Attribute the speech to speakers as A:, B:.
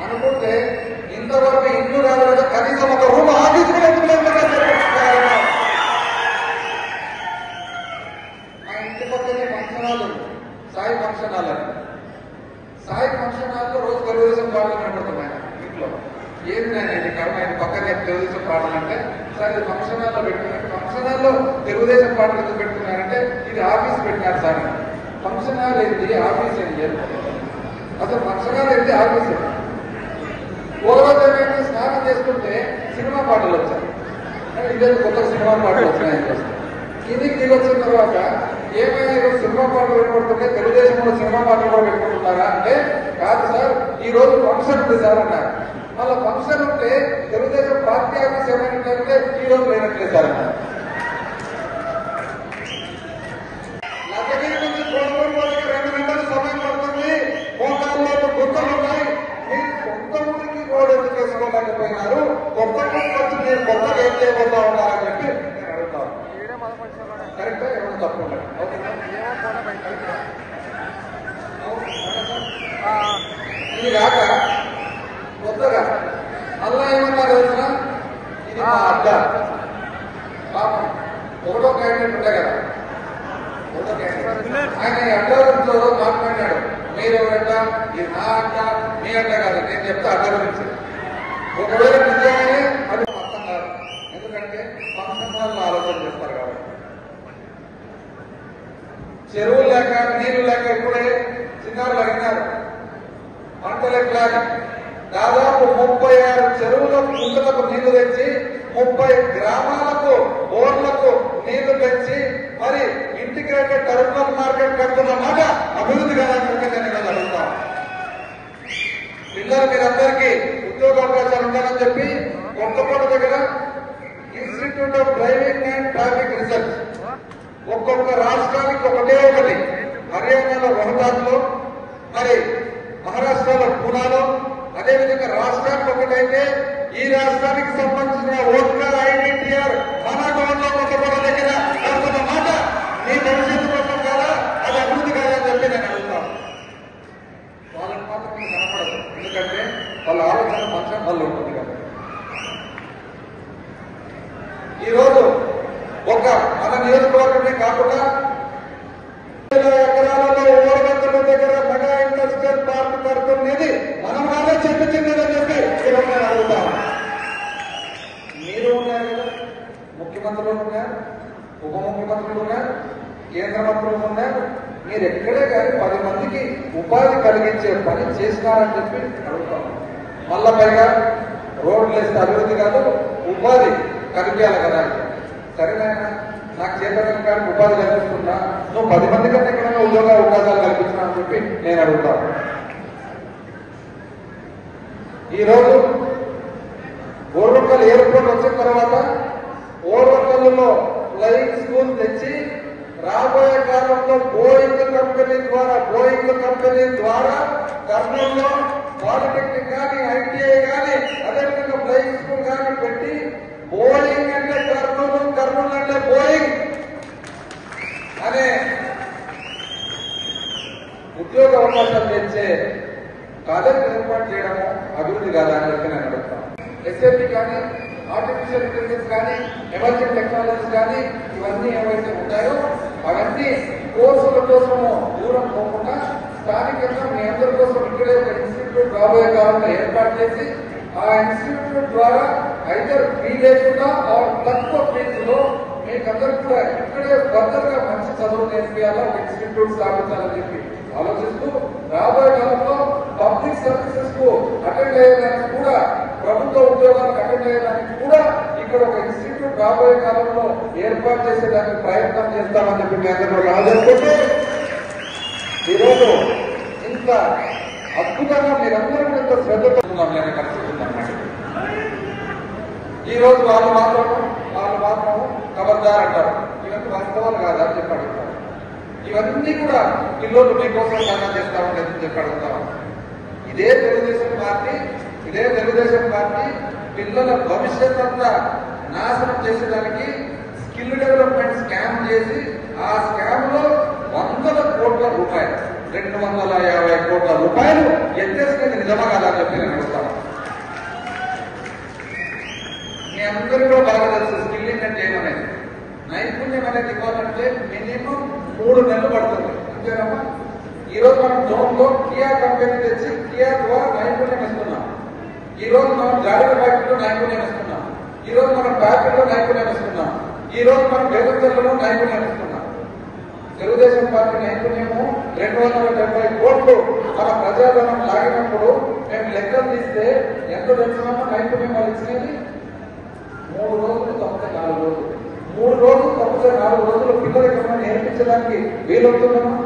A: అనుకుంటే ఇంతవరకు ఇల్లు రాలేదు, కనీసం ఒక రూమ్ ఆఫీస్ కూడా మా ఇంటి పక్కనే ఫంక్షన్ హాల్ ఉంది, సాయి ఫంక్షన్ హాల్ అని. సాయి ఫంక్షన్ హాల్లో రోజు తెలుగుదేశం పాటలు కనపడుతున్నాయి ఇంట్లో. ఏది నేను ఇది కర్మ, ఇది పక్కనే తెలుగుదేశం పాటలు అంటే సార్ ఇది ఫంక్షన్ హాల్లో పెట్టుకున్నారు. ఫంక్షన్ హాల్లో తెలుగుదేశం పాటలు ఎందుకు పెట్టుకున్నారంటే ఇది ఆఫీస్ పెట్టినారు సార్. ఫంక్షన్ హాల్ ఏంటి, ఆఫీస్ ఏంటి? అసలు ఫంక్షన్ హాల్ ఏంటి, ఆఫీస్ ఏంటి? పూర్వజ స్నానం చేసుకుంటే సినిమా పాటలు వచ్చాయి, ఇదే కొత్త సినిమా పాటలు వచ్చినాయని చూస్తాం. కిందికి దిగొచ్చిన తర్వాత ఏమైనా ఈరోజు సినిమా పాటలు పెట్టుకుంటుంటే తెలుగుదేశంలో సినిమా పాటలు కూడా పెట్టుకుంటున్నారా అంటే కాదు సార్, ఈ రోజు ఫంక్షన్ ఉంది సార్ అన్నారు. మళ్ళీ ఫంక్షన్ ఉంటే తెలుగుదేశం పార్టీ ఆఫీస్ ఏమైనా ఈ రోజు లేనట్లేదు సార్ అన్నారు. లగ్గిరి నుంచి కోరుకోవడానికి 2 గంటలు సమయం పడుతుంది, మోకాల్లో గుర్తులు ఉన్నాయి, మీరు సొంత ఊరికి రోడ్ ఎందుకు చేసుకోలేకపోయినారు, కొత్త ఊరికి వచ్చి మీరు కొత్తగా ఏం చేయబోతా ఉన్నారని చెప్పి నేను అడుగుతాను. కరెక్టా ఏమైనా తప్పు ఉండదు. ఇది కాక కొత్తగా అల్లా ఏమన్నారు తెలుసిన, ఇది మా అడ్డ. పాపం ఒకటో క్యాండిడేట్ ఉంటాయి కదా, ఒకటో క్యాండిడేట్ ఆయన అడ్డ గురించి మాట్లాడినాడు. మీరు అడ్డ, ఇది నా అడ్డ, మీ అడ్డ కాదు, నేను చెప్తా అడ్డ గురించి. ఒకవేళ నిజమే అది అర్థం కాదు, ఎందుకంటే ఫంక్షన్ హాల్లో ఆలోచన చేస్తారు కాబట్టి. చెరువులు లేక నీళ్లు లేక ఇప్పుడే చిన్నారులు అడిగినారు, పంటలు ఎట్లా? దాదాపు 36 చెరువుల కుంటలకు నీళ్లు తెచ్చి 30 గ్రామాలకు బోర్లకు నీళ్లు తెచ్చి మరి ఇంటిగ్రేటెడ్ టెర్మినల్ మార్కెట్ కడుతున్న మాట అభివృద్ధి కాదని నేను అడుగుతాను. పిల్లలు మీరందరికీ ఉద్యోగ అవకాశాలు ఉంటారని చెప్పి కొత్తకోట దగ్గర institute of driving and traffic research ఒక్కొక్క రాష్ట్రానికి ఒకటే ఒకటి, హర్యానాలో రోహ్తాస్లో, మరి మహారాష్ట్రలో పూనాలో, అదేవిధంగా రాష్ట్రానికి ఒకటైతే ఈ రాష్ట్రానికి సంబంధించిన ఓట్కర్ ఐడెంటిఆర్ మన గవర్నలో కొత్తకోట దగ్గర కడుతున్న మాట మీ భవిష్యత్తు కోసం కాదా, అది అభివృద్ధి కాదని చెప్పి నేను అడుగుతాను. వాళ్ళకి మాత్రం కనపడదు, ఎందుకంటే వాళ్ళ ఆలోచన ఫంక్షన్ హాల్లో ఉంటుంది కదా. ఈరోజు ఒక మన నియోజకవర్గమే కాకుండా ఎకరాలలో ఓరగంతుల దగ్గర మెగా ఇండస్ట్రియల్ పార్క్ కడుతున్నది మనం వాళ్ళే చెప్పించిందని చెప్పి ఈరోజు నేను అడుగుతాను. మీరు ఉన్నారు కదా, ముఖ్యమంత్రులు ఉన్నారు, ఉప ముఖ్యమంత్రులు ఉన్నారు, కేంద్ర మంత్రులు ఉన్నారు, మీరు ఎక్కడే కానీ 10 మందికి ఉపాధి కలిగించే పని చేసినారని చెప్పి అడుగుతాను. మళ్ళా పైగా రోడ్లు వేస్తే అభివృద్ధి కాదు, ఉపాధి కలిపేయాలి కదా. సరేనాయన, నాకు చేతనం కానీ ఉపాధి కల్పిస్తున్నా, నువ్వు 10 మంది కంటే ఎక్కడైనా ఉద్యోగ అవకాశాలు కల్పించినా అని చెప్పి నేను అడుగుతాను. ఈరోజు ఓర్వకల్ ఎయిర్పోర్ట్ వచ్చిన తర్వాత ఓర్వకల్లో ఫ్లయింగ్ స్కూల్ తెచ్చి రాబోయే కాలంలో బోయింగ్ కంపెనీ ద్వారా కర్నూలులో పాలిటెక్నిక్ కానీ, ఐటీఐ కానీ, అదేవిధంగా ఫ్లయింగ్ స్కూల్ కానీ పెట్టి బోయింగ్ అంటే కర్నూలు అంటే బోయింగ్ అనే ఉద్యోగ అవకాశాలు తెచ్చే కాలేజ్ ఏర్పాటు చేయడము అభివృద్ధి కాదా అని చెప్పి నేను అడుగుతాను. ఎస్ఏపీ కానీ, ఆర్టిఫిషియల్ ఇంటెలిజెన్స్ కానీ, ఎమర్జింగ్ టెక్నాలజీస్ కానీ, ఇవన్నీ ఏవైతే ఉంటాయో అవన్నీ కోర్సుల కోసము దూరం పోకుండా స్థానికంగా మీ అందరి కోసం ఇక్కడే ఒక ఇన్స్టిట్యూట్ రాబోయే కాలంలో ఏర్పాటు చేసి ఆ ఇన్స్టిట్యూట్ ద్వారా అయితే ఫీ లేకుండా తక్కువ ఫీజులో మీకందరూ కూడా ఇక్కడే భద్రతగా మంచి చదువు నేర్పియాలా, ఒక ఇన్స్టిట్యూట్ స్థాపించాలని చెప్పి ఆలోచిస్తూ రాబోయే కాలంలో పబ్లిక్ సర్వీసెస్ కు అటెండ్ అయ్యేదానికి కూడా, ప్రభుత్వ ఉద్యోగాలకు అటెండ్ అయ్యేదానికి కూడా ఇక్కడ ఒక ఇన్స్టిట్యూట్ రాబోయే కాలంలో ఏర్పాటు చేసేదానికి ప్రయత్నం చేస్తామని చెప్పి మీ అందరూ రాజనుకుంటూ ఈరోజు ఇంత అద్భుతంగా మీరందరూ కూడా ఇంత శ్రద్ధతో నేను కలుసుకుంటున్నాను. ఈ రోజు వాళ్ళు మాత్రం ఖబర్దార్ అంటారు. ఇవన్నీ వాస్తవాలు కాదా అని చెప్పి అడుగుతారు. ఇవన్నీ కూడా పిల్లలు మీకోసం సాధన చేస్తామని చెప్పి అడుగుతాం. ఇదే తెలుగుదేశం పార్టీ పిల్లల భవిష్యత్ అంతా నాశనం చేసేదానికి స్కిల్ డెవలప్మెంట్ స్కామ్ చేసి ఆ స్కామ్ లో 100 కోట్ల రూపాయలు 250 కోట్ల రూపాయలు ఎత్తేసుకుని నిజమా కాదా అని చెప్పి నేను అడుగుతాను. మీ అందరికీ కూడా బాగా తెలుసు స్కిల్లింగ్ అంటే ఏమనేది. నైపుణ్యం అనేది ఇవ్వాలంటే మినిమం 3 నెలలు పడుతుంది. అంతేనమ్మా. ఈ రోజు మనం జోన్ లో కియా కంపెనీ తెచ్చి కియా ద్వారా నైపుణ్యం ఇస్తున్నాం. ఈ రోజు మనం జాడీల ఫ్యాక్టరీలో నైపుణ్యం ఇస్తున్నాం. ఈ రోజు మనం ఫ్యాక్టరీలో నైపుణ్యం ఇస్తున్నాం. ఈ రోజు మనం వేదంలో నైపుణ్యం ఇస్తున్నాం. తెలుగుదేశం పార్టీ నైపుణ్యము 270 కోట్లు మన ప్రజాధనం లాగినప్పుడు మేము లెక్కలు తీస్తే ఎంత తెలుసుకున్నామో నైపుణ్యం వాళ్ళు ఇచ్చినది 3 రోజులు తప్పితే 4 రోజులు. 3 రోజులు తప్పితే 4 రోజులు పిల్లలకి నేర్పించడానికి వీలవుతుందమ్మా.